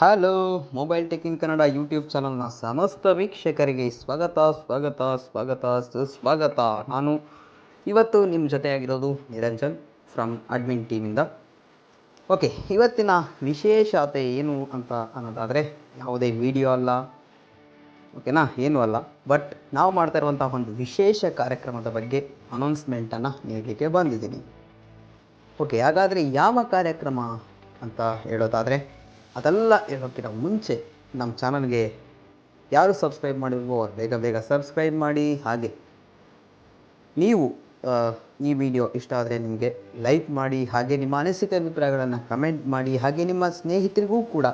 Hello mobile tech in Kannada YouTube ಚಾನಲ್ನ ಸಮಸ್ತ ವೀಕ್ಷಕರಿಗೆ ಸ್ವಾಗತ ಸ್ವಾಗತ ಸ್ವಾಗತ ಸುಸ್ವಾಗತ. ನಾನು ಇವತ್ತು ನಿಮ್ಮ ಜೊತೆಯಾಗಿರೋದು ನಿರಂಜನ್ ಫ್ರಮ್ ಅಡ್ಮಿನ್ ಟೀಮಿಂದ. ಓಕೆ, ಇವತ್ತಿನ ವಿಶೇಷತೆ ಏನು ಅಂತ ಅನ್ನೋದಾದರೆ ಯಾವುದೇ ವಿಡಿಯೋ ಅಲ್ಲ, ಓಕೆನಾ, ಏನೂ ಅಲ್ಲ. ಬಟ್ ನಾವು ಮಾಡ್ತಾ ಇರುವಂಥ ಒಂದು ವಿಶೇಷ ಕಾರ್ಯಕ್ರಮದ ಬಗ್ಗೆ ಅನೌನ್ಸ್ಮೆಂಟನ್ನು ನೀಡಲಿಕ್ಕೆ ಬಂದಿದ್ದೀನಿ. ಓಕೆ, ಹಾಗಾದರೆ ಯಾವ ಕಾರ್ಯಕ್ರಮ ಅಂತ ಹೇಳೋದಾದರೆ, ಅದೆಲ್ಲ ಹೇಳೋಕ್ಕಿಂತ ಮುಂಚೆ ನಮ್ಮ ಚಾನಲ್ಗೆ ಯಾರು ಸಬ್ಸ್ಕ್ರೈಬ್ ಮಾಡಿಲ್ವೋ ಬೇಗ ಬೇಗ ಸಬ್ಸ್ಕ್ರೈಬ್ ಮಾಡಿ. ಹಾಗೆ ನೀವು ಈ ವಿಡಿಯೋ ಇಷ್ಟ ಆದರೆ ನಿಮಗೆ ಲೈಕ್ ಮಾಡಿ, ಹಾಗೆ ನಿಮ್ಮ ಅನಿಸಿಕೆ ಅಭಿಪ್ರಾಯಗಳನ್ನು ಕಮೆಂಟ್ ಮಾಡಿ, ಹಾಗೆ ನಿಮ್ಮ ಸ್ನೇಹಿತರಿಗೂ ಕೂಡ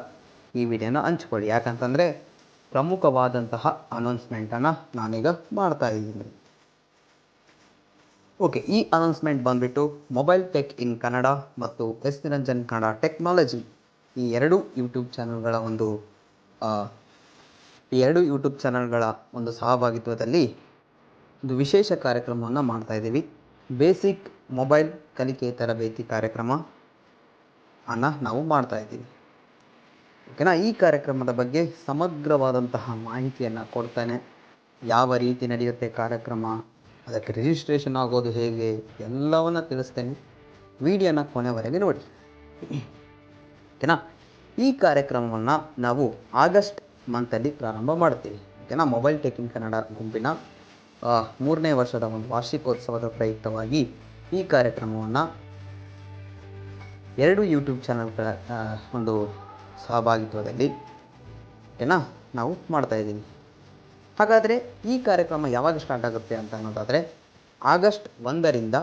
ಈ ವಿಡಿಯೋನ ಹಂಚ್ಕೊಳ್ಳಿ. ಯಾಕಂತಂದರೆ ಪ್ರಮುಖವಾದಂತಹ ಅನೌನ್ಸ್ಮೆಂಟನ್ನು ನಾನೀಗ ಮಾಡ್ತಾ ಇದ್ದೀನಿ. ಓಕೆ, ಈ ಅನೌನ್ಸ್ಮೆಂಟ್ ಬಂದುಬಿಟ್ಟು ಮೊಬೈಲ್ ಟೆಕ್ ಇನ್ ಕನ್ನಡ ಮತ್ತು ಎಸ್ ನಿರಂಜನ್ ಕನ್ನಡ ಟೆಕ್ನಾಲಜಿ ಈ ಎರಡು ಯೂಟ್ಯೂಬ್ ಚಾನಲ್ಗಳ ಒಂದು ಸಹಭಾಗಿತ್ವದಲ್ಲಿ ಒಂದು ವಿಶೇಷ ಕಾರ್ಯಕ್ರಮವನ್ನು ಮಾಡ್ತಾಯಿದ್ದೀವಿ. ಬೇಸಿಕ್ ಮೊಬೈಲ್ ಕಲಿಕೆ ತರಬೇತಿ ಕಾರ್ಯಕ್ರಮ ನಾವು ಮಾಡ್ತಾಯಿದ್ದೀವಿ. ಓಕೆನಾ, ಈ ಕಾರ್ಯಕ್ರಮದ ಬಗ್ಗೆ ಸಮಗ್ರವಾದಂತಹ ಮಾಹಿತಿಯನ್ನು ಕೊಡ್ತಾನೆ. ಯಾವ ರೀತಿ ನಡೆಯುತ್ತೆ ಕಾರ್ಯಕ್ರಮ, ಅದಕ್ಕೆ ರಿಜಿಸ್ಟ್ರೇಷನ್ ಆಗೋದು ಹೇಗೆ, ಎಲ್ಲವನ್ನು ತಿಳಿಸ್ತೇನೆ. ವಿಡಿಯೋನ ಕೊನೆವರೆಗೆ ನೋಡಿ. ಓಕೆನಾ, ಈ ಕಾರ್ಯಕ್ರಮವನ್ನು ನಾವು ಆಗಸ್ಟ್ ಮಂತಲ್ಲಿ ಪ್ರಾರಂಭ ಮಾಡ್ತೀವಿ. ಓಕೆನಾ, ಮೊಬೈಲ್ ಟೆಕ್ ಇನ್ ಕನ್ನಡ ಗುಂಪಿನ 3ನೇ ವರ್ಷದ ಒಂದು ವಾರ್ಷಿಕೋತ್ಸವದ ಪ್ರಯುಕ್ತವಾಗಿ ಈ ಕಾರ್ಯಕ್ರಮವನ್ನು 2 ಯೂಟ್ಯೂಬ್ ಚಾನಲ್ಗಳ ಒಂದು ಸಹಭಾಗಿತ್ವದಲ್ಲಿ ಓಕೆನಾ ನಾವು ಮಾಡ್ತಾಯಿದ್ದೀವಿ. ಹಾಗಾದರೆ ಈ ಕಾರ್ಯಕ್ರಮ ಯಾವಾಗ ಸ್ಟಾರ್ಟ್ ಆಗುತ್ತೆ ಅಂತ ಅನ್ನೋದಾದರೆ, ಆಗಸ್ಟ್ 1ರಿಂದ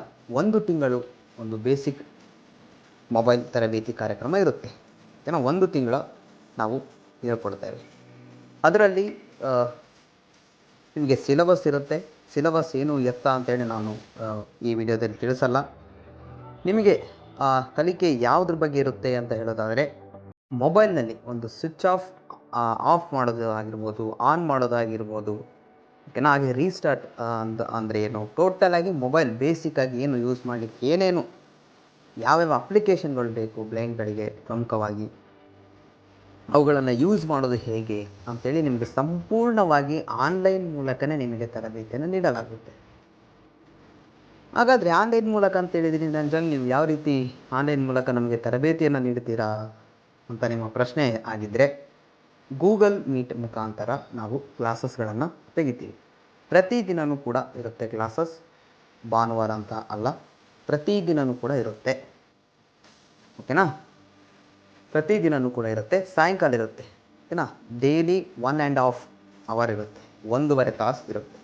1 ತಿಂಗಳು ಒಂದು ಬೇಸಿಕ್ ಮೊಬೈಲ್ ತರಬೇತಿ ಕಾರ್ಯಕ್ರಮ ಇರುತ್ತೆ. ಓಕೆನಾ, 1 ತಿಂಗಳ ನಾವು ಹೇಳ್ಕೊಡ್ತೇವೆ. ಅದರಲ್ಲಿ ನಿಮಗೆ ಸಿಲೆಬಸ್ ಇರುತ್ತೆ. ಸಿಲೆಬಸ್ ಏನು ಎತ್ತ ಅಂತೇಳಿ ನಾನು ಈ ವಿಡಿಯೋದಲ್ಲಿ ತಿಳಿಸಲ್ಲ. ನಿಮಗೆ ಕಲಿಕೆ ಯಾವುದ್ರ ಬಗ್ಗೆ ಇರುತ್ತೆ ಅಂತ ಹೇಳೋದಾದರೆ, ಮೊಬೈಲ್ನಲ್ಲಿ ಒಂದು ಸ್ವಿಚ್ ಆಫ್ ಮಾಡೋದು ಆಗಿರ್ಬೋದು, ಆನ್ ಮಾಡೋದಾಗಿರ್ಬೋದು, ಓಕೆನಾ, ಹಾಗೆ ರೀಸ್ಟಾರ್ಟ್ ಅಂದರೆ ಏನು, ಟೋಟಲಾಗಿ ಮೊಬೈಲ್ ಬೇಸಿಕ್ಕಾಗಿ ಏನು ಯೂಸ್ ಮಾಡಲಿಕ್ಕೆ ಏನೇನು ಯಾವ್ಯಾವ ಅಪ್ಲಿಕೇಶನ್ಗಳು ಬೇಕು ಬ್ಲೈಂಡ್ಗಳಿಗೆ ಪ್ರಮುಖವಾಗಿ, ಅವುಗಳನ್ನು ಯೂಸ್ ಮಾಡೋದು ಹೇಗೆ ಅಂಥೇಳಿ ನಿಮಗೆ ಸಂಪೂರ್ಣವಾಗಿ ಆನ್ಲೈನ್ ಮೂಲಕನೇ ನಿಮಗೆ ತರಬೇತಿಯನ್ನು ನೀಡಲಾಗುತ್ತೆ. ಹಾಗಾದರೆ ಆನ್ಲೈನ್ ಮೂಲಕ ಅಂತ ಹೇಳಿದ್ದೀನಿ ನಂಜನ್, ನೀವು ಯಾವ ರೀತಿ ಆನ್ಲೈನ್ ಮೂಲಕ ನಮಗೆ ತರಬೇತಿಯನ್ನು ನೀಡ್ತೀರಾ ಅಂತ ನಿಮ್ಮ ಪ್ರಶ್ನೆ ಆಗಿದ್ದರೆ, ಗೂಗಲ್ ಮೀಟ್ ಮುಖಾಂತರ ನಾವು ಕ್ಲಾಸಸ್ಗಳನ್ನು ತೆಗಿತೀವಿ. ಪ್ರತಿದಿನವೂ ಕೂಡ ಇರುತ್ತೆ ಕ್ಲಾಸಸ್, ಭಾನುವಾರ ಅಂತ ಅಲ್ಲ, ಪ್ರತಿದಿನವೂ ಕೂಡ ಇರುತ್ತೆ. ಓಕೆನಾ, ಪ್ರತಿದಿನವೂ ಕೂಡ ಇರುತ್ತೆ. ಸಾಯಂಕಾಲ ಇರುತ್ತೆ. ಓಕೆನಾ, ಡೈಲಿ 1.5 ಅವರ್ ಇರುತ್ತೆ, 1.5 ತಾಸು ಇರುತ್ತೆ.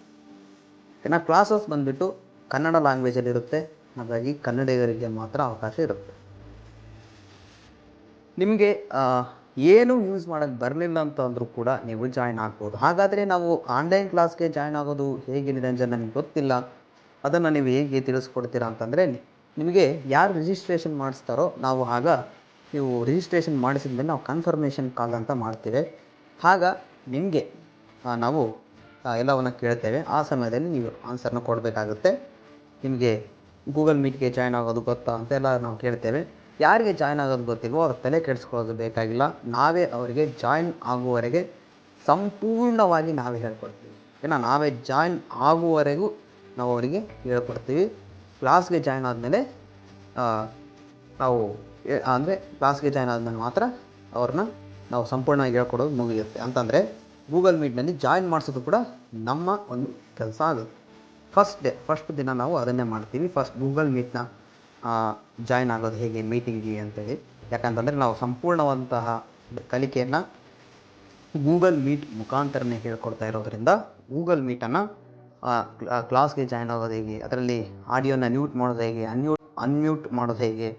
ಓಕೆನಾ, ಕ್ಲಾಸಸ್ ಬಂದುಬಿಟ್ಟು ಕನ್ನಡ ಲ್ಯಾಂಗ್ವೇಜಲ್ಲಿ ಇರುತ್ತೆ. ಹಾಗಾಗಿ ಕನ್ನಡಿಗರಿಗೆ ಮಾತ್ರ ಅವಕಾಶ ಇರುತ್ತೆ. ನಿಮಗೆ ಏನು ಯೂಸ್ ಮಾಡೋಕ್ಕೆ ಬರಲಿಲ್ಲ ಅಂತಂದರೂ ಕೂಡ ನೀವು ಜಾಯ್ನ್ ಆಗ್ಬೋದು. ಹಾಗಾದರೆ ನಾವು ಆನ್ಲೈನ್ ಕ್ಲಾಸ್ಗೆ ಜಾಯ್ನ್ ಆಗೋದು ಹೇಗೆ ನಿರಂಜನ್, ನನಗೆ ಗೊತ್ತಿಲ್ಲ, ಅದನ್ನು ನೀವು ಹೇಗೆ ತಿಳಿಸ್ಕೊಡ್ತೀರಾ ಅಂತಂದರೆ, ನಿಮಗೆ ಯಾರು ರಿಜಿಸ್ಟ್ರೇಷನ್ ಮಾಡಿಸ್ತಾರೋ ನಾವು ಆಗ ನೀವು ರಿಜಿಸ್ಟ್ರೇಷನ್ ಮಾಡಿಸಿದ ಮೇಲೆ ನಾವು ಕನ್ಫರ್ಮೇಷನ್ ಕಾಲ್ ಅಂತ ಮಾಡ್ತೇವೆ. ಆಗ ನಿಮಗೆ ನಾವು ಎಲ್ಲವನ್ನು ಕೇಳ್ತೇವೆ. ಆ ಸಮಯದಲ್ಲಿ ನೀವು ಆನ್ಸರ್ನ ಕೊಡಬೇಕಾಗುತ್ತೆ. ನಿಮಗೆ ಗೂಗಲ್ ಮೀಟ್ಗೆ ಜಾಯ್ನ್ ಆಗೋದು ಗೊತ್ತಾ ಅಂತೆಲ್ಲ ನಾವು ಕೇಳ್ತೇವೆ. ಯಾರಿಗೆ ಜಾಯ್ನ್ ಆಗೋದು ಗೊತ್ತಿಲ್ವೋ ಅವ್ರ ತಲೆ ಕೆಡಿಸ್ಕೊಳ್ಳೋದು ಬೇಕಾಗಿಲ್ಲ. ನಾವೇ ಅವರಿಗೆ ಜಾಯ್ನ್ ಆಗುವವರೆಗೆ ಸಂಪೂರ್ಣವಾಗಿ ನಾವೇ ಹೇಳ್ಕೊಡ್ತೀವಿ. ಓಕೆನಾ, ನಾವೇ ಜಾಯ್ನ್ ಆಗುವವರೆಗೂ ನಾವು ಅವರಿಗೆ ಹೇಳ್ಕೊಡ್ತೀವಿ. ಕ್ಲಾಸ್ಗೆ ಜಾಯ್ನ್ ಆದಮೇಲೆ ಕ್ಲಾಸ್ಗೆ ಜಾಯ್ನ್ ಆದಮೇಲೆ ಮಾತ್ರ ಅವ್ರನ್ನ ನಾವು ಸಂಪೂರ್ಣವಾಗಿ ಹೇಳ್ಕೊಡೋದು ಮುಗಿಯುತ್ತೆ. ಅಂತಂದರೆ ಗೂಗಲ್ ಮೀಟ್ನಲ್ಲಿ ಜಾಯ್ನ್ ಮಾಡಿಸೋದು ಕೂಡ ನಮ್ಮ ಒಂದು ಕೆಲಸ ಆಗುತ್ತೆ. ಫಸ್ಟ್ ದಿನ ನಾವು ಅದನ್ನೇ ಮಾಡ್ತೀವಿ. ಫಸ್ಟ್ ಗೂಗಲ್ ಮೀಟ್ನ ಜಾಯ್ನ್ ಆಗೋದು ಹೇಗೆ ಮೀಟಿಂಗಿಗೆ ಅಂತೇಳಿ. ಯಾಕಂತಂದರೆ ನಾವು ಸಂಪೂರ್ಣವಂತಹ ಕಲಿಕೆಯನ್ನು ಗೂಗಲ್ ಮೀಟ್ ಮುಖಾಂತರನೇ ಹೇಳ್ಕೊಡ್ತಾ ಇರೋದರಿಂದ ಗೂಗಲ್ ಮೀಟನ್ನು ಕ್ಲಾಸ್ಗೆ ಜಾಯ್ನ್ ಆಗೋದು ಹೇಗೆ, ಅದರಲ್ಲಿ ಆಡಿಯೋನ ಮ್ಯೂಟ್ ಮಾಡೋದು ಹೇಗೆ, ಅನ್ಮ್ಯೂಟ್ ಮಾಡೋದು ಹೇಗೆ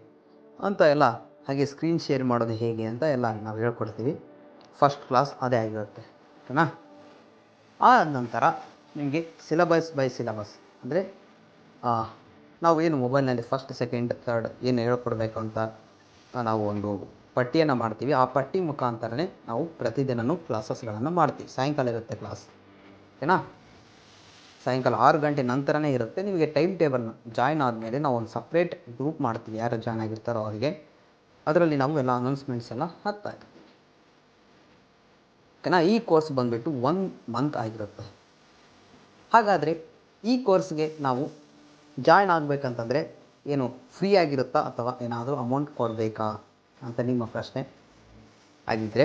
ಅಂತ ಎಲ್ಲ, ಹಾಗೆ ಸ್ಕ್ರೀನ್ ಶೇರ್ ಮಾಡೋದು ಹೇಗೆ ಅಂತ ಎಲ್ಲ ನಾವು ಹೇಳ್ಕೊಡ್ತೀವಿ. ಫಸ್ಟ್ ಕ್ಲಾಸ್ ಅದೇ ಆಗಿರುತ್ತೆ. ಓಕೆನಾ, ಆ ನಂತರ ನಿಮಗೆ ಸಿಲೆಬಸ್ ಬೈ ಸಿಲೆಬಸ್ ಅಂದರೆ ನಾವು ಏನು ಮೊಬೈಲ್ನಲ್ಲಿ ಫಸ್ಟ್, ಸೆಕೆಂಡ್, ಥರ್ಡ್ ಏನು ಹೇಳ್ಕೊಡ್ಬೇಕು ಅಂತ ನಾವು ಒಂದು ಪಟ್ಟಿಯನ್ನು ಮಾಡ್ತೀವಿ. ಆ ಪಟ್ಟಿ ಮುಖಾಂತರನೇ ನಾವು ಪ್ರತಿದಿನವೂ ಕ್ಲಾಸಸ್ಗಳನ್ನು ಮಾಡ್ತೀವಿ. ಸಾಯಂಕಾಲ ಇರುತ್ತೆ ಕ್ಲಾಸ್. ಓಕೆನಾ, ಸಾಯಂಕಾಲ 6 ಗಂಟೆ ನಂತರನೇ ಇರುತ್ತೆ. ನಿಮಗೆ ಟೈಮ್ ಟೇಬಲ್ನ ಜಾಯ್ನ್ ಆದಮೇಲೆ ನಾವು ಒಂದು ಸಪ್ರೇಟ್ ಗ್ರೂಪ್ ಮಾಡ್ತೀವಿ. ಯಾರು ಜಾಯ್ನ್ ಆಗಿರ್ತಾರೋ ಅವರಿಗೆ. ಅದರಲ್ಲಿ ನಾವು ಎಲ್ಲ ಅನೌನ್ಸ್ಮೆಂಟ್ಸ್ ಎಲ್ಲ ಹಾಕ್ತಾ ಇರ್ತೀವಿ. ಓಕೆನಾ. ಈ ಕೋರ್ಸ್ ಬಂದುಬಿಟ್ಟು 1 ಮಂತ್ ಆಗಿರುತ್ತೆ. ಹಾಗಾದರೆ ಈ ಕೋರ್ಸ್ಗೆ ನಾವು ಜಾಯ್ನ್ ಆಗಬೇಕಂತಂದರೆ ಏನು ಫ್ರೀ ಆಗಿರುತ್ತಾ ಅಥವಾ ಏನಾದರೂ ಅಮೌಂಟ್ ಕೊಡಬೇಕಾ ಅಂತ ನಿಮ್ಮ ಪ್ರಶ್ನೆ ಆಗಿದ್ದರೆ,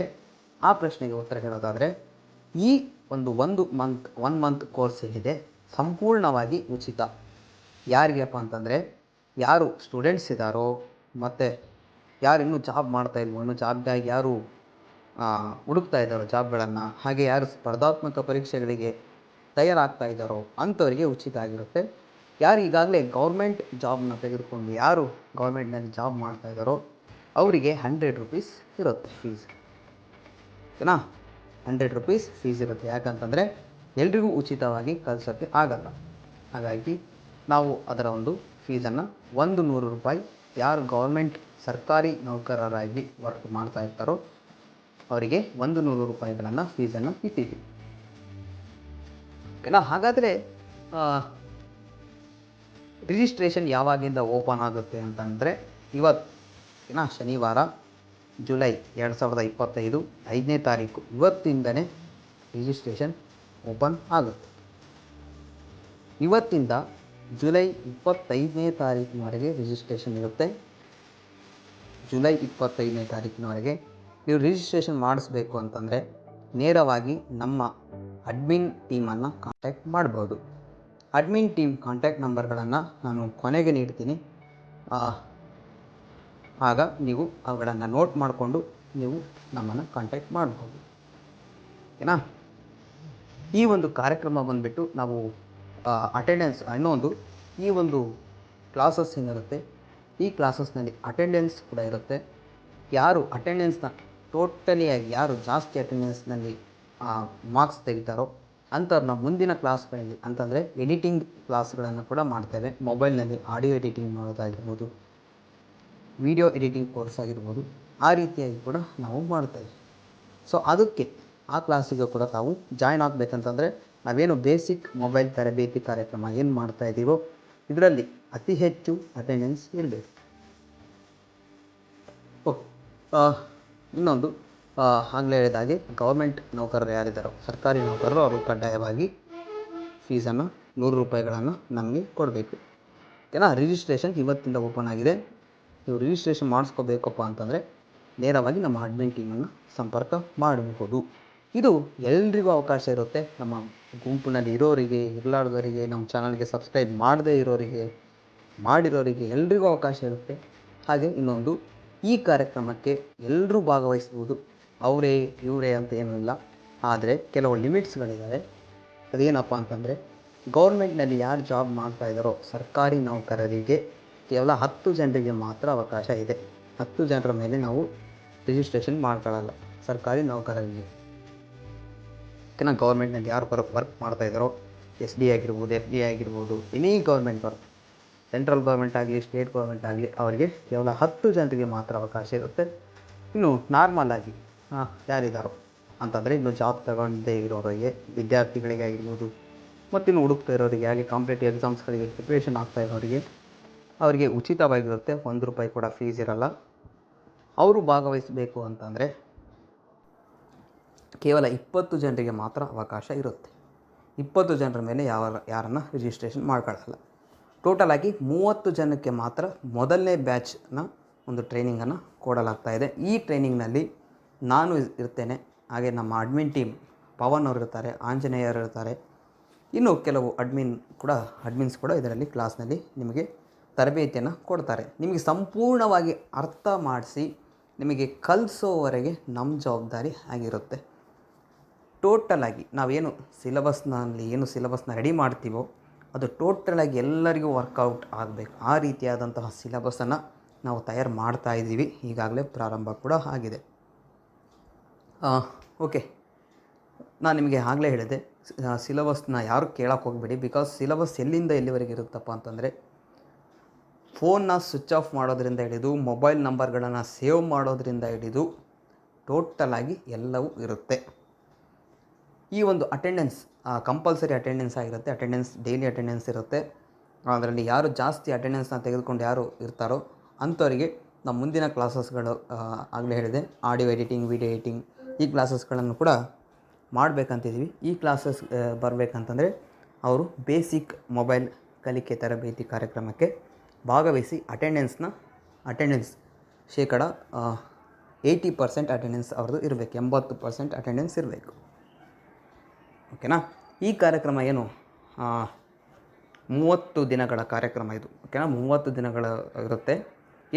ಆ ಪ್ರಶ್ನೆಗೆ ಉತ್ತರ ಹೇಳೋದಾದರೆ, ಈ ಒಂದು ಮಂತ್ ಕೋರ್ಸ್ ಏನಿದೆ ಸಂಪೂರ್ಣವಾಗಿ ಉಚಿತ. ಯಾರಿಗಪ್ಪ ಅಂತಂದರೆ, ಯಾರು ಸ್ಟೂಡೆಂಟ್ಸ್ ಇದ್ದಾರೋ ಮತ್ತು ಯಾರು ಇನ್ನೂ ಜಾಬ್ ಮಾಡ್ತಾ ಇಲ್ವೋ, ಇನ್ನೂ ಜಾಬ್ಗಾಗಿ ಯಾರು ಹುಡುಕ್ತಾ ಇದ್ದಾರೋ ಜಾಬ್ಗಳನ್ನು, ಹಾಗೆ ಯಾರು ಸ್ಪರ್ಧಾತ್ಮಕ ಪರೀಕ್ಷೆಗಳಿಗೆ ತಯಾರಾಗ್ತಾ ಇದ್ದಾರೋ ಅಂಥವರಿಗೆ ಉಚಿತ ಆಗಿರುತ್ತೆ. ಯಾರು ಈಗಾಗಲೇ ಗೌರ್ಮೆಂಟ್ ಜಾಬ್ನ ತೆಗೆದುಕೊಂಡು ಯಾರು ಗೌರ್ಮೆಂಟ್ನಲ್ಲಿ ಜಾಬ್ ಮಾಡ್ತಾ ಇದ್ದಾರೋ ಅವರಿಗೆ 100 ರೂಪೀಸ್ ಇರುತ್ತೆ ಫೀಸ್. ಓಕೆನಾ. 100 ರೂಪೀಸ್ ಫೀಸ್ ಇರುತ್ತೆ. ಯಾಕಂತಂದರೆ ಎಲ್ರಿಗೂ ಉಚಿತವಾಗಿ ಕಲಿಸೋಕ್ಕೆ ಆಗಲ್ಲ. ಹಾಗಾಗಿ ನಾವು ಅದರ ಒಂದು ಫೀಸನ್ನು 100 ರೂಪಾಯಿ ಯಾರು ಗೌರ್ಮೆಂಟ್ ಸರ್ಕಾರಿ ನೌಕರರಾಗಿ ವರ್ಕ್ ಮಾಡ್ತಾ ಇರ್ತಾರೋ ಅವರಿಗೆ 100 ರೂಪಾಯಿಗಳನ್ನು ಫೀಸನ್ನು ಇಟ್ಟಿದ್ದೀವಿ. ಓಕೆನಾ. ಹಾಗಾದರೆ ರಿಜಿಸ್ಟ್ರೇಷನ್ ಯಾವಾಗಿಂದ ಓಪನ್ ಆಗುತ್ತೆ ಅಂತಂದರೆ, ಓಕೆನಾ, ಶನಿವಾರ ಜುಲೈ 2025 5ನೇ ತಾರೀಕು ಇವತ್ತಿಂದನೇ ರಿಜಿಸ್ಟ್ರೇಷನ್ ಓಪನ್ ಆಗುತ್ತೆ. ಇವತ್ತಿಂದ ಜುಲೈ 25ನೇ ತಾರೀಕಿನವರೆಗೆ ರಿಜಿಸ್ಟ್ರೇಷನ್ ಇರುತ್ತೆ. ಜುಲೈ 25ನೇ ತಾರೀಕಿನವರೆಗೆ ನೀವು ರಿಜಿಸ್ಟ್ರೇಷನ್ ಮಾಡಿಸ್ಬೇಕು ಅಂತಂದರೆ ನೇರವಾಗಿ ನಮ್ಮ ಅಡ್ಮಿನ್ ಟೀಮನ್ನು ಕಾಂಟ್ಯಾಕ್ಟ್ ಮಾಡ್ಬೋದು. ಅಡ್ಮಿನ್ ಟೀಮ್ ಕಾಂಟ್ಯಾಕ್ಟ್ ನಂಬರ್ಗಳನ್ನು ನಾನು ಕೊನೆಗೆ ನೀಡ್ತೀನಿ. ಆಗ ನೀವು ಅವುಗಳನ್ನು ನೋಟ್ ಮಾಡಿಕೊಂಡು ನೀವು ನಮ್ಮನ್ನು ಕಾಂಟ್ಯಾಕ್ಟ್ ಮಾಡ್ಬೋದು. ಓಕೆನಾ. ಈ ಒಂದು ಕಾರ್ಯಕ್ರಮ ಬಂದುಬಿಟ್ಟು ನಾವು ಅಟೆಂಡೆನ್ಸ್ ಇನ್ನೊಂದು ಈ ಒಂದು ಕ್ಲಾಸಸ್ ಏನಿರುತ್ತೆ ಈ ಕ್ಲಾಸಸ್ನಲ್ಲಿ ಅಟೆಂಡೆನ್ಸ್ ಕೂಡ ಇರುತ್ತೆ. ಯಾರು ಅಟೆಂಡೆನ್ಸ್ನ ಟೋಟಲಿಯಾಗಿ ಯಾರು ಜಾಸ್ತಿ ಅಟೆಂಡೆನ್ಸ್ನಲ್ಲಿ ಮಾರ್ಕ್ಸ್ ತೆಗಿತಾರೋ ಅಂಥವ್ರನ್ನ ಮುಂದಿನ ಕ್ಲಾಸ್ಗಳಲ್ಲಿ ಅಂತಂದರೆ ಎಡಿಟಿಂಗ್ ಕ್ಲಾಸ್ಗಳನ್ನು ಕೂಡ ಮಾಡ್ತೇವೆ. ಮೊಬೈಲ್ನಲ್ಲಿ ಆಡಿಯೋ ಎಡಿಟಿಂಗ್ ಮಾಡೋದಾಗಿರ್ಬೋದು, ವಿಡಿಯೋ ಎಡಿಟಿಂಗ್ ಕೋರ್ಸ್ ಆಗಿರ್ಬೋದು, ಆ ರೀತಿಯಾಗಿ ಕೂಡ ನಾವು ಮಾಡ್ತೇವೆ. ಸೊ ಅದಕ್ಕೆ ಆ ಕ್ಲಾಸಿಗೆ ಕೂಡ ತಾವು ಜಾಯ್ನ್ ಆಗಬೇಕಂತಂದರೆ ನಾವೇನು ಬೇಸಿಕ್ ಮೊಬೈಲ್ ತರಬೇತಿ ಕಾರ್ಯಕ್ರಮ ಏನು ಮಾಡ್ತಾ ಇದ್ದೀವೋ ಇದರಲ್ಲಿ ಅತಿ ಹೆಚ್ಚು ಅಟೆಂಡೆನ್ಸ್ ಇರಬೇಕು. ಇನ್ನೊಂದು ಆಗಲೇ ಹೇಳಿದಾಗೆ ಗೌರ್ಮೆಂಟ್ ನೌಕರರು ಯಾರಿದ್ದಾರೋ ಸರ್ಕಾರಿ ನೌಕರರು ಅವರು ಕಡ್ಡಾಯವಾಗಿ ಫೀಸನ್ನು 100 ರೂಪಾಯಿಗಳನ್ನು ನಮಗೆ ಕೊಡಬೇಕು. ಓಕೆನಾ. ರಿಜಿಸ್ಟ್ರೇಷನ್ ಇವತ್ತಿಂದ ಓಪನ್ ಆಗಿದೆ. ನೀವು ರಿಜಿಸ್ಟ್ರೇಷನ್ ಮಾಡಿಸ್ಕೋಬೇಕಪ್ಪ ಅಂತಂದರೆ ನೇರವಾಗಿ ನಮ್ಮ ಅಡ್ಮಿನ್ ಟೀಮನ್ನು ಸಂಪರ್ಕ ಮಾಡಬಹುದು. ಇದು ಎಲ್ರಿಗೂ ಅವಕಾಶ ಇರುತ್ತೆ. ನಮ್ಮ ಗುಂಪಿನಲ್ಲಿ ಇರೋರಿಗೆ, ಇರಲಾರ್ದವರಿಗೆ, ನಮ್ಮ ಚಾನಲ್ಗೆ ಸಬ್ಸ್ಕ್ರೈಬ್ ಮಾಡದೇ ಇರೋರಿಗೆ, ಮಾಡಿರೋರಿಗೆ ಎಲ್ರಿಗೂ ಅವಕಾಶ ಇರುತ್ತೆ. ಹಾಗೆ ಇನ್ನೊಂದು, ಈ ಕಾರ್ಯಕ್ರಮಕ್ಕೆ ಎಲ್ಲರೂ ಭಾಗವಹಿಸ್ಬೋದು. ಅವರೇ ಇವರೇ ಅಂತ ಏನೂ ಇಲ್ಲ. ಆದರೆ ಕೆಲವು ಲಿಮಿಟ್ಸ್ಗಳಿದ್ದಾವೆ. ಅದೇನಪ್ಪ ಅಂತಂದರೆ, ಗೌರ್ಮೆಂಟ್ನಲ್ಲಿ ಯಾರು ಜಾಬ್ ಮಾಡ್ತಾ ಇದ್ದಾರೋ ಸರ್ಕಾರಿ ನೌಕರರಿಗೆ ಕೇವಲ 10 ಜನರಿಗೆ ಮಾತ್ರ ಅವಕಾಶ ಇದೆ. 10 ಜನರ ಮೇಲೆ ನಾವು ರಿಜಿಸ್ಟ್ರೇಷನ್ ಮಾಡ್ಕೊಳ್ಳಲ್ಲ ಸರ್ಕಾರಿ ನೌಕರರಿಗೆ. ಓಕೆನಾ. ಗೌರ್ಮೆಂಟ್ನಲ್ಲಿ ಯಾರು ವರ್ಕ್ ಮಾಡ್ತಾ ಇದ್ದಾರೋ SD ಆಗಿರ್ಬೋದು, FD ಆಗಿರ್ಬೋದು, any government work, central government ಆಗಲಿ ಸ್ಟೇಟ್ ಗೌರ್ಮೆಂಟ್ ಆಗಲಿ ಅವರಿಗೆ ಕೇವಲ 10 ಜನರಿಗೆ ಮಾತ್ರ ಅವಕಾಶ ಇರುತ್ತೆ. ಇನ್ನು ನಾರ್ಮಲ್ ಆಗಿ ಯಾರಿದ್ದಾರೋ ಅಂತಂದರೆ ಇನ್ನು ಜಾಬ್ ತಗೊಂಡೇ ಇರೋರಿಗೆ, ವಿದ್ಯಾರ್ಥಿಗಳಿಗೆ ಆಗಿರ್ಬೋದು, ಮತ್ತಿನ್ನು ಹುಡುಕ್ತಾ ಇರೋರಿಗೆ, ಹಾಗೆ ಕಾಂಪಿಟೇಟಿವ್ ಎಕ್ಸಾಮ್ಸ್ಗಳಿಗೆ ಪ್ರಿಪ್ರೇಷನ್ ಆಗ್ತಾ ಇರೋರಿಗೆ ಅವರಿಗೆ ಉಚಿತವಾಗಿರುತ್ತೆ. 1 ರೂಪಾಯಿ ಕೂಡ ಫೀಸ್ ಇರಲ್ಲ. ಅವರು ಭಾಗವಹಿಸಬೇಕು ಅಂತಂದರೆ ಕೇವಲ 20 ಜನರಿಗೆ ಮಾತ್ರ ಅವಕಾಶ ಇರುತ್ತೆ. 20 ಜನರ ಮೇಲೆ ಯಾರನ್ನು ರಿಜಿಸ್ಟ್ರೇಷನ್ ಮಾಡ್ಕೊಳ್ಳಲ್ಲ. ಟೋಟಲಾಗಿ 30 ಜನಕ್ಕೆ ಮಾತ್ರ ಮೊದಲನೇ ಬ್ಯಾಚ್ನ ಒಂದು ಟ್ರೈನಿಂಗನ್ನು ಕೊಡಲಾಗ್ತಾಯಿದೆ. ಈ ಟ್ರೈನಿಂಗ್ನಲ್ಲಿ ನಾನು ಇರ್ತೇನೆ, ಹಾಗೆ ನಮ್ಮ ಅಡ್ಮಿನ್ ಟೀಮ್ ಪವನ್ ಅವರು ಇರ್ತಾರೆ, ಆಂಜನೇಯರು ಇರ್ತಾರೆ, ಇನ್ನು ಕೆಲವು ಅಡ್ಮಿನ್ಸ್ ಕೂಡ ಇದರಲ್ಲಿ ಕ್ಲಾಸ್ನಲ್ಲಿ ನಿಮಗೆ ತರಬೇತಿಯನ್ನು ಕೊಡ್ತಾರೆ. ನಿಮಗೆ ಸಂಪೂರ್ಣವಾಗಿ ಅರ್ಥ ಮಾಡಿಸಿ ನಿಮಗೆ ಕಲಿಸೋವರೆಗೆ ನಮ್ಮ ಜವಾಬ್ದಾರಿ ಆಗಿರುತ್ತೆ. ಟೋಟಲಾಗಿ ನಾವೇನು ಸಿಲೆಬಸ್ನ ರೆಡಿ ಮಾಡ್ತೀವೋ ಅದು ಟೋಟಲಾಗಿ ಎಲ್ಲರಿಗೂ ವರ್ಕೌಟ್ ಆಗಬೇಕು. ಆ ರೀತಿಯಾದಂತಹ ಸಿಲೆಬಸ್ಸನ್ನು ನಾವು ತಯಾರು ಮಾಡ್ತಾ ಇದ್ದೀವಿ. ಈಗಾಗಲೇ ಪ್ರಾರಂಭ ಕೂಡ ಆಗಿದೆ. ಓಕೆ, ನಾನು ನಿಮಗೆ ಆಗಲೇ ಹೇಳಿದೆ, ಸಿಲೆಬಸ್ನ ಯಾರು ಕೇಳೋಕ್ಕೆ ಹೋಗಬೇಡಿ. ಬಿಕಾಸ್ ಸಿಲೆಬಸ್ ಎಲ್ಲಿಂದ ಎಲ್ಲಿವರೆಗೆ ಇರುತ್ತಪ್ಪ ಅಂತಂದರೆ, ಫೋನ್ನ ಸ್ವಿಚ್ ಆಫ್ ಮಾಡೋದ್ರಿಂದ ಹಿಡಿದು ಮೊಬೈಲ್ ನಂಬರ್ಗಳನ್ನು ಸೇವ್ ಮಾಡೋದ್ರಿಂದ ಹಿಡಿದು ಟೋಟಲಾಗಿ ಎಲ್ಲವೂ ಇರುತ್ತೆ. ಈ ಒಂದು ಅಟೆಂಡೆನ್ಸ್ ಕಂಪಲ್ಸರಿ ಅಟೆಂಡೆನ್ಸ್ ಆಗಿರುತ್ತೆ. ಡೈಲಿ ಅಟೆಂಡೆನ್ಸ್ ಇರುತ್ತೆ. ಅದರಲ್ಲಿ ಯಾರು ಜಾಸ್ತಿ ಅಟೆಂಡೆನ್ಸ್ನ ತೆಗೆದುಕೊಂಡು ಯಾರು ಇರ್ತಾರೋ ಅಂಥವರಿಗೆ ನಮ್ಮ ಮುಂದಿನ ಕ್ಲಾಸಸ್ಗಳು ಆಗಲೇ ಹೇಳಿದೆ, ಆಡಿಯೋ ಎಡಿಟಿಂಗ್, ವಿಡಿಯೋ ಎಡಿಟಿಂಗ್ ಈ ಕ್ಲಾಸಸ್ಗಳನ್ನು ಕೂಡ ಮಾಡಬೇಕಂತಿದ್ವಿ. ಈ ಕ್ಲಾಸಸ್ ಬರಬೇಕಂತಂದರೆ ಅವರು ಬೇಸಿಕ್ ಮೊಬೈಲ್ ಕಲಿಕೆ ತರಬೇತಿ ಕಾರ್ಯಕ್ರಮಕ್ಕೆ ಭಾಗವಹಿಸಿ ಅಟೆಂಡೆನ್ಸ್ ಶೇಕಡ 80% ಅಟೆಂಡೆನ್ಸ್ ಅವ್ರದ್ದು ಇರಬೇಕು, 80% ಅಟೆಂಡೆನ್ಸ್ ಇರಬೇಕು. ಓಕೆನಾ. ಈ ಕಾರ್ಯಕ್ರಮ ಏನು 30 ದಿನಗಳ ಕಾರ್ಯಕ್ರಮ ಇದು. ಓಕೆನಾ, 30 ದಿನಗಳ ಇರುತ್ತೆ.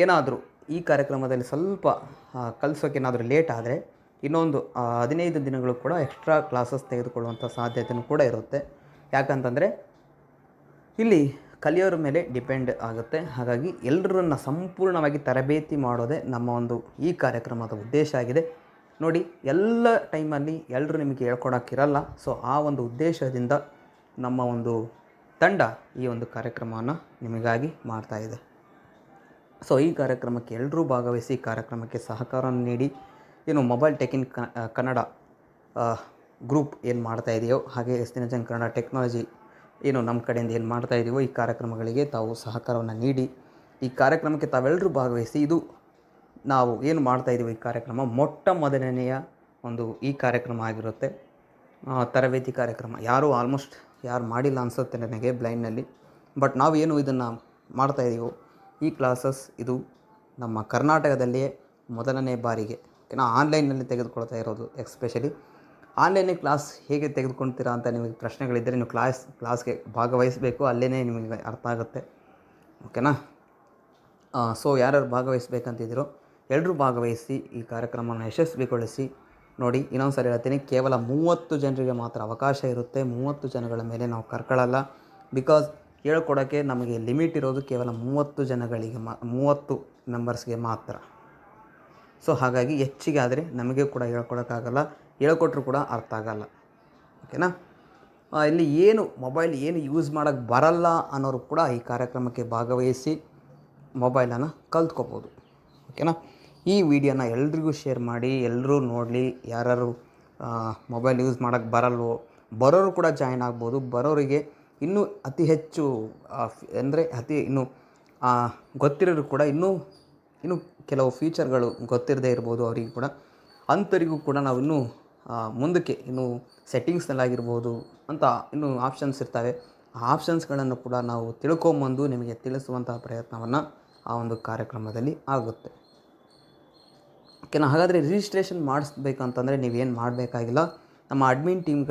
ಏನಾದರೂ ಈ ಕಾರ್ಯಕ್ರಮದಲ್ಲಿ ಸ್ವಲ್ಪ ಕಲಿಸೋಕೆ ಏನಾದರೂ ಲೇಟ್ ಆದರೆ ಇನ್ನೊಂದು 15 ದಿನಗಳು ಕೂಡ ಎಕ್ಸ್ಟ್ರಾ ಕ್ಲಾಸಸ್ ತೆಗೆದುಕೊಳ್ಳುವಂಥ ಸಾಧ್ಯತೆಯೂ ಕೂಡ ಇರುತ್ತೆ. ಯಾಕಂತಂದರೆ ಇಲ್ಲಿ ಕಲಿಯೋರ ಮೇಲೆ ಡಿಪೆಂಡ್ ಆಗುತ್ತೆ. ಹಾಗಾಗಿ ಎಲ್ಲರನ್ನ ಸಂಪೂರ್ಣವಾಗಿ ತರಬೇತಿ ಮಾಡೋದೇ ನಮ್ಮ ಒಂದು ಈ ಕಾರ್ಯಕ್ರಮದ ಉದ್ದೇಶ ಆಗಿದೆ. ನೋಡಿ, ಎಲ್ಲ ಟೈಮಲ್ಲಿ ಎಲ್ಲರೂ ನಿಮಗೆ ಹೇಳ್ಕೊಡೋಕ್ಕಿರಲ್ಲ. ಸೊ ಆ ಒಂದು ಉದ್ದೇಶದಿಂದ ನಮ್ಮ ಒಂದು ತಂಡ ಈ ಒಂದು ಕಾರ್ಯಕ್ರಮವನ್ನು ನಿಮಗಾಗಿ ಮಾಡ್ತಾಯಿದೆ. ಸೊ ಈ ಕಾರ್ಯಕ್ರಮಕ್ಕೆ ಎಲ್ಲರೂ ಭಾಗವಹಿಸಿ ಕಾರ್ಯಕ್ರಮಕ್ಕೆ ಸಹಕಾರವನ್ನು ನೀಡಿ ಏನು mobile tech in Kannada group ಏನು ಮಾಡ್ತಾಯಿದೆಯೋ, ಹಾಗೆ ಎಸ್ ದಿನಜನ್ ಕನ್ನಡ ಟೆಕ್ನಾಲಜಿ ಏನು ನಮ್ಮ ಕಡೆಯಿಂದ ಏನು ಮಾಡ್ತಾಯಿದ್ದೀವೋ ಈ ಕಾರ್ಯಕ್ರಮಗಳಿಗೆ ತಾವು ಸಹಕಾರವನ್ನು ನೀಡಿ ಈ ಕಾರ್ಯಕ್ರಮಕ್ಕೆ ತಾವೆಲ್ಲರೂ ಭಾಗವಹಿಸಿ. ಇದು ನಾವು ಏನು ಮಾಡ್ತಾಯಿದ್ದೀವಿ ಈ ಕಾರ್ಯಕ್ರಮ ಮೊಟ್ಟ ಮೊದಲನೆಯ ಒಂದು ಈ ಕಾರ್ಯಕ್ರಮ ಆಗಿರುತ್ತೆ, ತರಬೇತಿ ಕಾರ್ಯಕ್ರಮ. ಯಾರು ಮಾಡಿಲ್ಲ ಅನಿಸುತ್ತೆ ನನಗೆ ಬ್ಲೈಂಡ್ನಲ್ಲಿ. ಬಟ್ ನಾವು ಏನು ಇದನ್ನು ಮಾಡ್ತಾಯಿದ್ದೀವೋ ಈ ಕ್ಲಾಸಸ್ ಇದು ನಮ್ಮ ಕರ್ನಾಟಕದಲ್ಲಿಯೇ ಮೊದಲನೇ ಬಾರಿಗೆ ಆನ್ಲೈನಲ್ಲಿ ತೆಗೆದುಕೊಳ್ತಾ ಇರೋದು. ಎಸ್ಪೆಷಲಿ ಆನ್ಲೈನಲ್ಲಿ ಕ್ಲಾಸ್ ಹೇಗೆ ತೆಗೆದುಕೊಳ್ತೀರಾ ಅಂತ ನಿಮಗೆ ಪ್ರಶ್ನೆಗಳಿದ್ದರೆ ನೀವು ಕ್ಲಾಸ್ಗೆ ಭಾಗವಹಿಸಬೇಕು, ಅಲ್ಲೇ ನಿಮಗೆ ಅರ್ಥ ಆಗುತ್ತೆ. ಓಕೆನಾ. ಸೊ ಯಾರ್ಯಾರು ಭಾಗವಹಿಸಬೇಕಂತಿದ್ದೀರೋ ಎಲ್ಲರೂ ಭಾಗವಹಿಸಿ ಈ ಕಾರ್ಯಕ್ರಮವನ್ನು ಯಶಸ್ವಿಗೊಳಿಸಿ. ನೋಡಿ, ಇನ್ನೊಂದು ಸಲ ಹೇಳ್ತೀನಿ, ಕೇವಲ 30 ಜನರಿಗೆ ಮಾತ್ರ ಅವಕಾಶ ಇರುತ್ತೆ. 30 ಜನಗಳ ಮೇಲೆ ನಾವು ಕರ್ಕೊಳ್ಳಲ್ಲ. ಬಿಕಾಸ್ ಹೇಳ್ಕೊಡೋಕ್ಕೆ ನಮಗೆ ಲಿಮಿಟ್ ಇರೋದು ಕೇವಲ 30 ಜನಗಳಿಗೆ 30 ಮೆಂಬರ್ಸ್ಗೆ ಮಾತ್ರ. ಸೊ ಹಾಗಾಗಿ ಹೆಚ್ಚಿಗೆ ಆದರೆ ನಮಗೆ ಕೂಡ ಹೇಳ್ಕೊಡೋಕ್ಕಾಗಲ್ಲ, ಹೇಳ್ಕೊಟ್ರೂ ಕೂಡ ಅರ್ಥ ಆಗಲ್ಲ. ಓಕೆನಾ. ಇಲ್ಲಿ ಮೊಬೈಲ್ ಯೂಸ್ ಮಾಡೋಕ್ಕೆ ಬರಲ್ಲ ಅನ್ನೋರು ಕೂಡ ಈ ಕಾರ್ಯಕ್ರಮಕ್ಕೆ ಭಾಗವಹಿಸಿ ಮೊಬೈಲನ್ನು ಕಲ್ತ್ಕೋಬೋದು. ಓಕೆನಾ. ಈ ವಿಡಿಯೋನ ಎಲ್ರಿಗೂ ಶೇರ್ ಮಾಡಿ, ಎಲ್ಲರೂ ನೋಡಲಿ. ಯಾರು ಮೊಬೈಲ್ ಯೂಸ್ ಮಾಡೋಕ್ಕೆ ಬರಲ್ವೋ ಬರೋರು ಕೂಡ ಜಾಯ್ನ್ ಆಗ್ಬೋದು. ಬರೋರಿಗೆ ಇನ್ನೂ ಅತಿ ಹೆಚ್ಚು ಅಂದರೆ ಇನ್ನೂ ಗೊತ್ತಿರೋರು ಕೂಡ ಇನ್ನೂ ಕೆಲವು ಫೀಚರ್ಗಳು ಗೊತ್ತಿರದೇ ಇರ್ಬೋದು ಅವರಿಗೆ ಕೂಡ. ಅಂಥವರಿಗೂ ಕೂಡ ನಾವು ಇನ್ನೂ ಮುಂದಕ್ಕೆ ಇನ್ನೂ ಸೆಟ್ಟಿಂಗ್ಸ್ನಲ್ಲಾಗಿರ್ಬೋದು ಅಂತ ಇನ್ನೂ ಆಪ್ಷನ್ಸ್ ಇರ್ತವೆ. ಆ ಆಪ್ಷನ್ಸ್ಗಳನ್ನು ಕೂಡ ನಾವು ತಿಳ್ಕೊಂಬಂದು ನಿಮಗೆ ತಿಳಿಸುವಂತಹ ಪ್ರಯತ್ನವನ್ನು ಆ ಒಂದು ಕಾರ್ಯಕ್ರಮದಲ್ಲಿ ಆಗುತ್ತೆ. ಓಕೆನಾ. ಹಾಗಾದರೆ ರಿಜಿಸ್ಟ್ರೇಷನ್ ಮಾಡಿಸ್ಬೇಕಂತಂದರೆ ನೀವೇನು ಮಾಡಬೇಕಾಗಿಲ್ಲ. ನಮ್ಮ ಅಡ್ಮಿನ್ ಟೀಮ್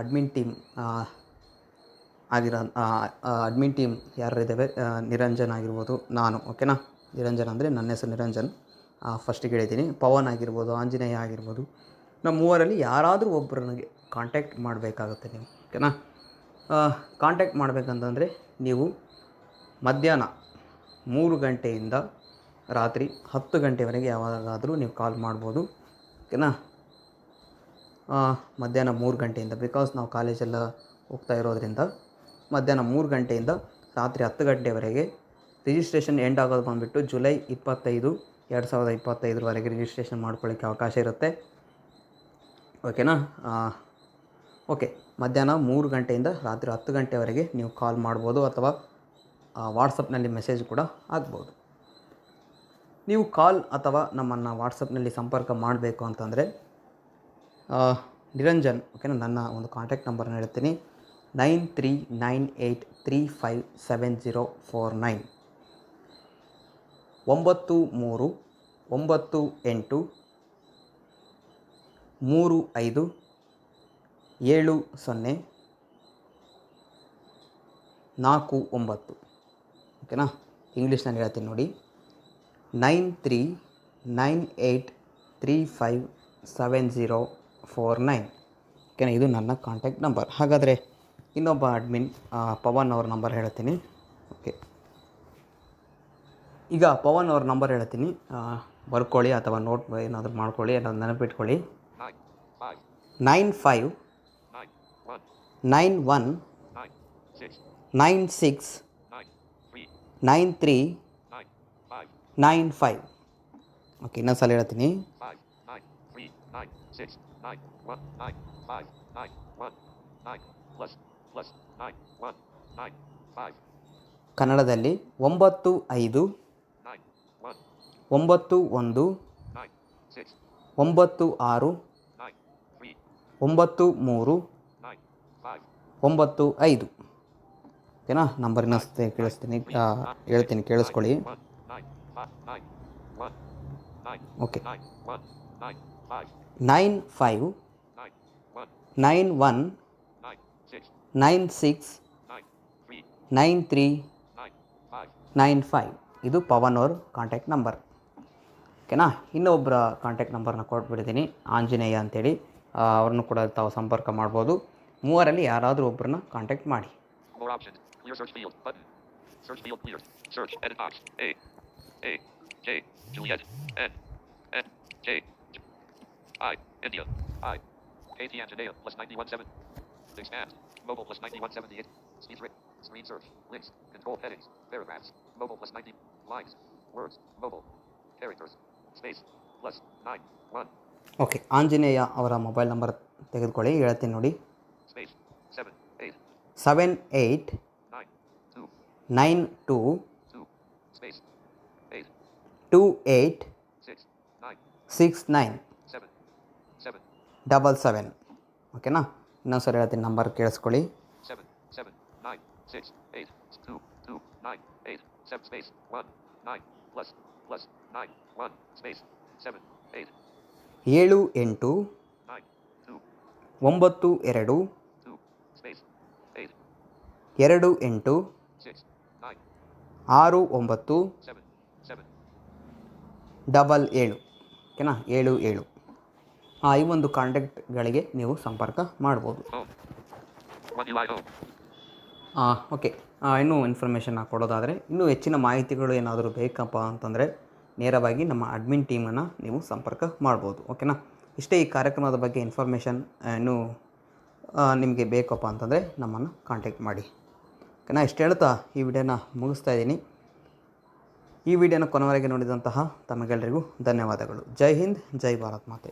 ಅಡ್ಮಿನ್ ಟೀಮ್ ಯಾರಿದ್ದಾವೆ, ನಿರಂಜನ್ ಆಗಿರ್ಬೋದು, ನಾನು. ಓಕೆನಾ. ನಿರಂಜನ್ ಅಂದರೆ ನನ್ನ ಹೆಸರು ನಿರಂಜನ್, ಫಸ್ಟಿಗೆ ಹೇಳಿದ್ದೀನಿ. ಪವನ್ ಆಗಿರ್ಬೋದು, ಆಂಜನೇಯ ಆಗಿರ್ಬೋದು, ನಮ್ಮ ಮೂವರಲ್ಲಿ ಯಾರಾದರೂ ಒಬ್ಬರನಿಗೆ ಕಾಂಟ್ಯಾಕ್ಟ್ ಮಾಡಬೇಕಾಗುತ್ತೆ ನೀವು. ಓಕೆನಾ. ಕಾಂಟ್ಯಾಕ್ಟ್ ಮಾಡಬೇಕಂತಂದರೆ ನೀವು ಮಧ್ಯಾಹ್ನ 3 ಗಂಟೆಯಿಂದ ರಾತ್ರಿ 10 ಗಂಟೆವರೆಗೆ ಯಾವಾಗಾದರೂ ನೀವು ಕಾಲ್ ಮಾಡ್ಬೋದು. ಓಕೆನಾ. ಮಧ್ಯಾಹ್ನ 3 ಗಂಟೆಯಿಂದ, ಬಿಕಾಸ್ ನಾವು ಕಾಲೇಜೆಲ್ಲ ಹೋಗ್ತಾ ಇರೋದ್ರಿಂದ ಮಧ್ಯಾಹ್ನ 3 ಗಂಟೆಯಿಂದ ರಾತ್ರಿ 10 ಗಂಟೆವರೆಗೆ. ರಿಜಿಸ್ಟ್ರೇಷನ್ ಎಂಡ್ ಆಗೋದು ಬಂದುಬಿಟ್ಟು ಜುಲೈ 25, 2025 ರಿಜಿಸ್ಟ್ರೇಷನ್ ಮಾಡ್ಕೊಳ್ಳೋಕ್ಕೆ ಅವಕಾಶ ಇರುತ್ತೆ. ಓಕೆನಾ. ಓಕೆ, ಮಧ್ಯಾಹ್ನ 3 ಗಂಟೆಯಿಂದ ರಾತ್ರಿ 10 ಗಂಟೆವರೆಗೆ ನೀವು ಕಾಲ್ ಮಾಡ್ಬೋದು, ಅಥವಾ ವಾಟ್ಸಪ್ನಲ್ಲಿ ಮೆಸೇಜ್ ಕೂಡ ಆಗ್ಬೋದು. ನೀವು ಕಾಲ್ ಅಥವಾ ನಮ್ಮನ್ನು ವಾಟ್ಸಪ್ನಲ್ಲಿ ಸಂಪರ್ಕ ಮಾಡಬೇಕು ಅಂತಂದರೆ ನಿರಂಜನ್, ಓಕೆನಾ, ನನ್ನ ಒಂದು ಕಾಂಟ್ಯಾಕ್ಟ್ ನಂಬರ್ನ ಹೇಳ್ತೀನಿ. 9398357049 9398357049. ಓಕೆನಾ. ಇಂಗ್ಲೀಷ್ನಲ್ಲಿ ಹೇಳ್ತೀನಿ ನೋಡಿ, 9398357049. ಓಕೆನಾ. ಇದು ನನ್ನ ಕಾಂಟ್ಯಾಕ್ಟ್ ನಂಬರ್. ಹಾಗಾದರೆ ಇನ್ನೊಬ್ಬ ಅಡ್ಮಿನ್ ಪವನ್ ಅವ್ರ ನಂಬರ್ ಹೇಳ್ತೀನಿ. ಓಕೆ, ಈಗ ಪವನ್ ಅವ್ರ ನಂಬರ್ ಹೇಳ್ತೀನಿ, ಬರ್ಕೊಳ್ಳಿ ಅಥವಾ ನೋಟ್ ಏನಾದರೂ ಮಾಡ್ಕೊಳ್ಳಿ, ಏನಾದರೂ ನೆನಪಿಟ್ಕೊಳ್ಳಿ. 9591969395. ಓಕೆ, ಇನ್ನೊಂದು ಸಲ ಹೇಳ್ತೀನಿ. ಕನ್ನಡದಲ್ಲಿ 959191969395. 9395 ಓಕೆನಾ. ನಂಬರ್ ಇನ್ನೊಂದು ಹೇಳ್ತೀನಿ ಕೇಳಿಸ್ಕೊಳ್ಳಿ. ಓಕೆ 9591969395 ಇದು ಪವನ್ ಅವ್ರ ಕಾಂಟ್ಯಾಕ್ಟ್ ನಂಬರ್. ಓಕೆನಾ. ಇನ್ನೊಬ್ಬರ ಕಾಂಟ್ಯಾಕ್ಟ್ ನಂಬರ್ನ ಕೊಟ್ಬಿಟ್ಟಿದ್ದೀನಿ, ಆಂಜನೇಯ ಅಂತೇಳಿ. ಅವ್ರನ್ನೂ ಕೂಡ ತಾವು ಸಂಪರ್ಕ ಮಾಡ್ಬೋದು. ಮೂವರಲ್ಲಿ ಯಾರಾದರೂ ಒಬ್ಬರನ್ನ ಕಾಂಟ್ಯಾಕ್ಟ್ ಮಾಡಿ. India. I. KT Anjanea plus 9170. Expand. Mobile plus 9178. Speed rate. Screen search. Links. Control headings. Paragraphs. Mobile plus 90. Lines. Words. Mobile. Characters. Space. Plus 91. Okay, Anjaneya ಅವರ ಮೊಬೈಲ್ ನಂಬರ್ ತೆಗೆದುಕೊಳ್ಳಿ, ಹೇಳ್ತೀನಿ ನೋಡಿ. Space. 78. 7892 Space. 8. 28 69 69 7 77. ಓಕೆನಾ. ಇನ್ನೊಂದು ಸರಿ ಹೇಳ್ತೀನಿ, ನಂಬರ್ ಕೇಳಿಸ್ಕೊಳ್ಳಿ. 779682298 space 1 9 plus 9 1 space 7 8 7 8 9 2 9 2 2 space 8 2 8 6 9 6 9 7 7 7 ಓಕೆನಾ. 7 7 ಈ ಒಂದು ಕಾಂಟ್ಯಾಕ್ಟ್ಗಳಿಗೆ ನೀವು ಸಂಪರ್ಕ ಮಾಡ್ಬೋದು. ಓಕೆ, ಇನ್ನೂ ಇನ್ಫಾರ್ಮೇಷನ್ ಕೊಡೋದಾದರೆ, ಇನ್ನೂ ಹೆಚ್ಚಿನ ಮಾಹಿತಿಗಳು ಏನಾದರೂ ಬೇಕಪ್ಪ ಅಂತಂದರೆ ನೇರವಾಗಿ ನಮ್ಮ ಅಡ್ಮಿನ್ ಟೀಮನ್ನು ನೀವು ಸಂಪರ್ಕ ಮಾಡ್ಬೋದು. ಓಕೆನಾ. ಇಷ್ಟೇ ಈ ಕಾರ್ಯಕ್ರಮದ ಬಗ್ಗೆ ಇನ್ಫಾರ್ಮೇಷನ್ ಇನ್ನೂ ನಿಮಗೆ ಬೇಕಪ್ಪ ಅಂತಂದರೆ ನಮ್ಮನ್ನು ಕಾಂಟ್ಯಾಕ್ಟ್ ಮಾಡಿ. ಓಕೆನಾ. ಇಷ್ಟು ಹೇಳ್ತಾ ಈ ವಿಡಿಯೋನ ಮುಗಿಸ್ತಾ ಇದ್ದೀನಿ. ಈ ವಿಡಿಯೋನ ಕೊನೆವರೆಗೆ ನೋಡಿದಂತಹ ತಮಗೆಲ್ಲರಿಗೂ ಧನ್ಯವಾದಗಳು. ಜೈ ಹಿಂದ್, ಜೈ ಭಾರತ್ ಮಾತೆ.